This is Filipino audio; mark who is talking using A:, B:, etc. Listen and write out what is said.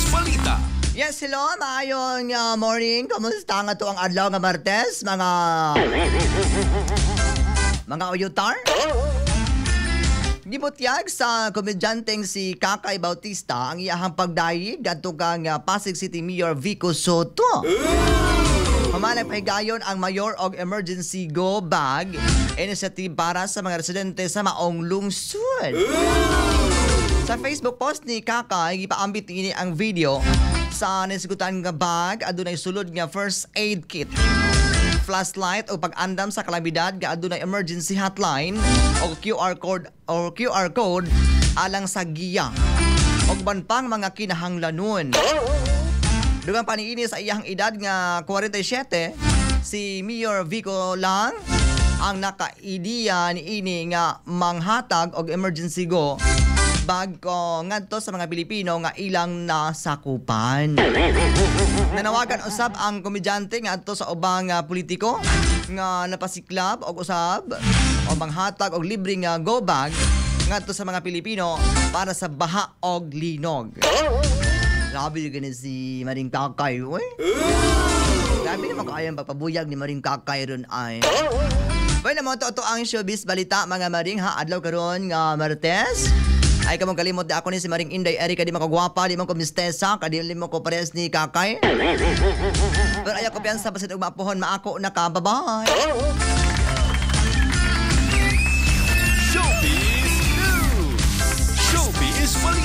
A: Showbiz Balita.
B: Yes, hello, maayong morning. Kamusta nga to ang adlaw nga Martes, mga uyutar? Gibutyag sa komedyanteng si Kakay Bautista ang iyahang pagdayig adto kang Pasig City Mayor Vico Soto. Mamanay pahigayon ang Mayor og Emergency Go Bag initiative para sa mga residente sa maong lungsod. Sa Facebook post ni Kakay, ipaambit ini ang video sa nisigutan nga bag adunay sulod nga first aid kit, flashlight o pag-andam sa kalamidad nga adunay emergency hotline o QR code alang sa giya og ban pang mga kinahanglanon. Dugang paniini sa iyang edad nga 47, si Mayor Vico lang ang nakaidiya niini nga manghatag og emergency go bag ko ngadto sa mga Pilipino nga ilang nasakupan. Nanawagan usab ang komedyante ngadto sa ubang politiko nga napasiklab og usab o manghatag og libre nga go bag ngadto sa mga Pilipino para sa baha og linog. Grabe yung ganun si Maring Kakay, uy. Grabe naman kayang pagpabuyag ni Maring Kakay ron ay. Well, naman to ang showbiz balita mga Maring ha. Adlaw karon nga Martes. Ay kamong kalimot di ako ni si Maring Inday Erika, di mo kagwapa, di mo ko mistesa, di mo ko pares ni Kakay. Pero ayaw ko piyansa pasit og maapuhon maako na ka. Bye-bye.